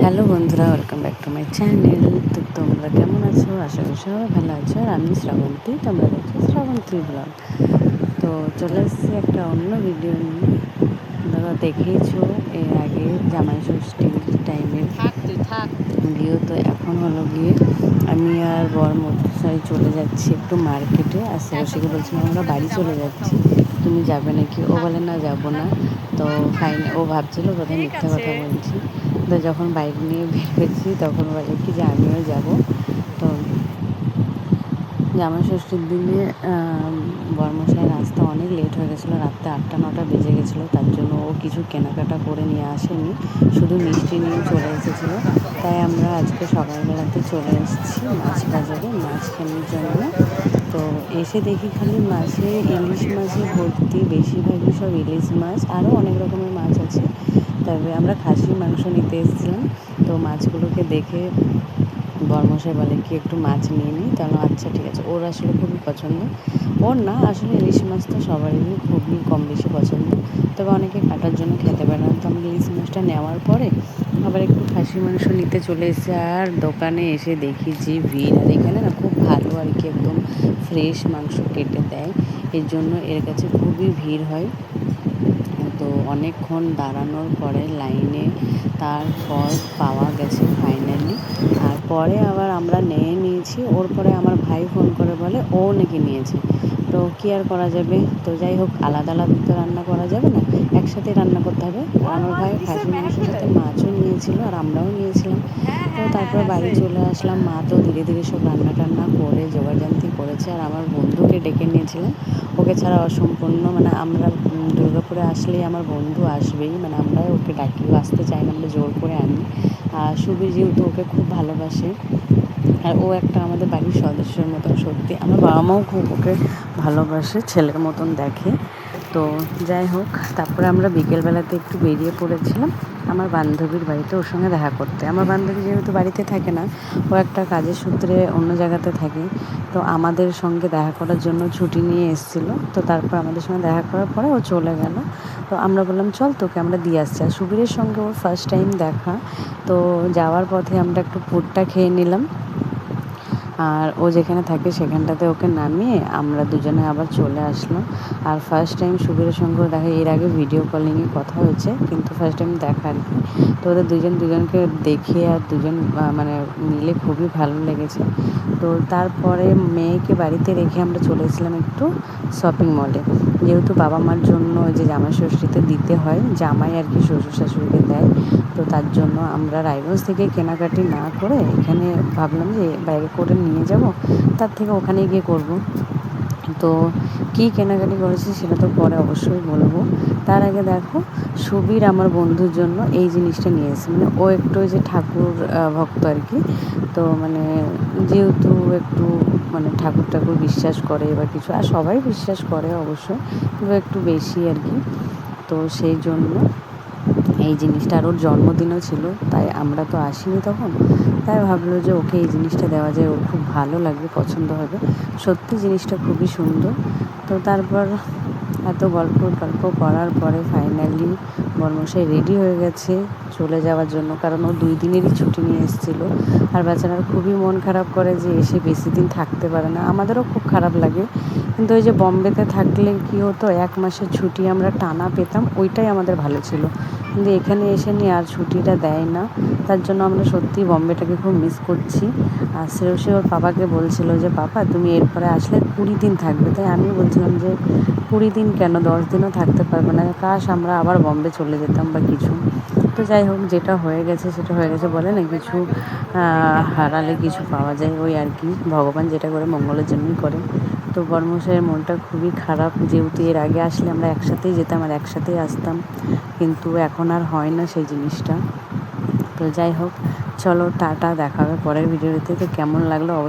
Hello বন্ধুরা, welcome back to my channel. তো তোমরা কেমন আছো? আশা করি সবাই ভালো আছো। আর আমি শ্রাবন্তী, তোমরা দেখছো শ্রাবন্তী ব্লগ। তো চলে এসেছি একটা অন্য ভিডিও নিয়ে। তোমরা দেখেইছো এর আগে জামাই ষষ্ঠীর টাইমের ভিডিও। তো এখন হলো গিয়ে আমি আর বর মশাই চলে যাচ্ছি একটু মার্কেটে। আর শ্রেয়সীকে বলছিলাম আমরা বাড়ি চলে যাচ্ছি, তুমি যাবে নাকি? ও বলে না, যাবো না। তো ও ভাবছিল বোধহয় মিথ্যা কথা বলছি। তো যখন বাইক নিয়ে বের হয়েছি তখন বলে কি যে আমিও যাব। তো জামাই ষষ্ঠীর দিনে বরমশাইয়ের রাস্তা অনেক লেট হয়ে গেছিলো, রাত্রে 8-9 বেজে গেছিলো। তার জন্য ও কিছু কেনাকাটা করে নিয়ে আসেনি, শুধু মিষ্টি নিয়ে চলে এসেছিলো। তাই আমরা আজকে সকালবেলাতে চলে এসেছি মাছ বাজারে মাছ কেনার জন্য। তো এসে দেখি খালি মাছে, ইলিশ মাছে ভর্তি, বেশিরভাগই সব ইলিশ মাছ, আরও অনেক রকমের মাছ আছে। তবে আমরা খাসির মাংস নিতে এসেছিলাম। তো মাছগুলোকে দেখে বরমশাই বলে কি একটু মাছ নিয়ে নিই। তাহলে আচ্ছা ঠিক আছে। ওর আসলে খুবই পছন্দ, ওর না আসলে ইলিশ মাছ তো সবারই খুবই কম বেশি পছন্দ, তবে অনেকে কাটার জন্য খেতে পারে না। তো আমরা ইলিশ মাছটা নেওয়ার পরে আবার একটু খাসির মাংস নিতে চলে এসেছি। আর দোকানে এসে দেখি যে ভিড়, আর এখানে না খুব ভালো আর কি একদম ফ্রেশ মাংস কেটে দেয়, এর জন্য এর কাছে খুবই ভিড় হয়। তো অনেকক্ষণ দাঁড়ানোর পরে লাইনে তারপর পাওয়া গেছে ফাইনালি। আর পরে আবার আমরা নিয়েছি। ওর পরে আমার ভাই ফোন করে বলে ও নাকি নিয়েছে। তো কী আর করা যাবে? তো যাই হোক, আলাদা আলাদা তো রান্না করা যাবে না, একসাথে রান্না করতে হবে। আমার ভাই খাসির মাংসের সাথে মাছও নিয়েছিল আর আমরাও নিয়েছিলাম। তো তারপর বাড়ি চলে আসলাম। মা তো ধীরে ধীরে সব রান্না টান্না করে জোগাড়জান্তি করেছে। আর আমার বন্ধুকে ডেকে নিয়েছিলাম, ওকে ছাড়া অসম্পূর্ণ। মানে আমরা দুর্গাপুরে আসলেই আমার বন্ধু আসবেই, মানে আমরা ওকে ডাকিও, আসতে চাই না, আমরা জোর করে আনি। আর সুবীর যেহেতু ওকে খুব ভালোবাসে, আর ও একটা আমাদের বাড়ির সদস্যের মতন। সত্যি আমার বাবা মাও খুব ওকে ভালোবাসে, ছেলের মতন দেখে। তো যাই হোক, তারপরে আমরা বিকেলবেলাতে একটু বেরিয়ে পড়েছিলাম আমার বান্ধবীর বাড়িতে ওর সঙ্গে দেখা করতে। আমার বান্ধবী যেহেতু বাড়িতে থাকে না, ও একটা কাজের সূত্রে অন্য জায়গাতে থাকে, তো আমাদের সঙ্গে দেখা করার জন্য ছুটি নিয়ে এসেছিলো। তো তারপর আমাদের সঙ্গে দেখা করার পরে ও চলে গেল। তো আমরা বললাম চল তোকে আমরা দিয়ে আসছি। আর সুবীরের সঙ্গে ওর ফার্স্ট টাইম দেখা। তো যাওয়ার পথে আমরা একটু ফুডটা খেয়ে নিলাম। আর ও যেখানে থাকে সেখানটাতে ওকে নামিয়ে আমরা দুজনে আবার চলে আসলাম। আর ফার্স্ট টাইম সুবীরের সঙ্গেও দেখা, এর আগে ভিডিও কলিংয়ে কথা হয়েছে, কিন্তু ফার্স্ট টাইম দেখা আর কি। তো ওদের দুজনকে দেখে আর দুজন মানে মিলে খুবই ভালো লেগেছে। তো তারপরে মেয়েকে বাড়িতে রেখে আমরা চলে এসেছিলাম একটু শপিং মলে। যেহেতু বাবা মার জন্য ওই যে জামাই ষষ্ঠীতে দিতে হয়, জামাই আর কি শ্বশুর শাশুড়িকে দেয়। তো তার জন্য আমরা রায়গঞ্জ থেকে কেনাকাটি না করে এখানে ভাবলাম যে ব্যাগে করে নিয়ে যাব, তার থেকে ওখানে গিয়ে করব। তো কী কেনাকাটি করেছি সেটা তো পরে অবশ্যই বলবো। তার আগে দেখো, সুবীর আমার বন্ধুর জন্য এই জিনিসটা নিয়ে এসেছে। মানে ও একটু ওই যে ঠাকুর ভক্ত আর কি। তো মানে যেহেতু একটু মানে ঠাকুর বিশ্বাস করে বা কিছু, আর সবাই বিশ্বাস করে অবশ্যই, কিন্তু একটু বেশি আর কি। তো সেই জন্য এই জিনিসটা, আর ওর জন্মদিনও ছিল, তাই আমরা তো আসিনি তখন, তাই ভাবলো যে ওকে এই জিনিসটা দেওয়া যায়, ওর খুব ভালো লাগবে, পছন্দ হবে। সত্যি জিনিসটা খুবই সুন্দর। তো তারপর এত গল্প করার পরে ফাইনালি বরমশাই রেডি হয়ে গেছে চলে যাওয়ার জন্য, কারণ ও 2 দিনেরই ছুটি নিয়ে এসেছিলো। আর বেচারার খুবই মন খারাপ করে যে এসে বেশি দিন থাকতে পারে না। আমাদেরও খুব খারাপ লাগে, কিন্তু ওই যে বম্বেতে থাকলে কী হতো, 1 মাসের ছুটি আমরা টানা পেতাম, ওইটাই আমাদের ভালো ছিল। কিন্তু এখানে এসে নিয়ে আর ছুটিটা দেয় না, তার জন্য আমরা সত্যিই বম্বেটাকে খুব মিস করছি। আর শ্রেয়সী ওর পাপাকে বলছিল যে পাপা তুমি এরপরে আসলে 20 দিন থাকবে। তাই আমিও বলছিলাম যে 20 দিন কেন, 10 দিনও থাকতে পারবে না, কাশ আমরা আবার বম্বে চলে যেতাম বা কিছু। তো যাই হোক, যেটা হয়ে গেছে সেটা হয়ে গেছে, বলে না কিছু হারালে কিছু পাওয়া যায়, ওই আর কি, ভগবান যেটা করে মঙ্গলের জন্যই করে। তো বরমশাইয়ের মনটা খুবই খারাপ, যেহেতু এর আগে আসলে আমরা একসাথেই যেতাম আর একসাথেই আসতাম, কিন্তু এখন আর হয় না সেই জিনিসটা। তো যাই হোক, চলো টাটা, দেখা হবে পরের ভিডিওতে। তো কেমন লাগলো অবশ্যই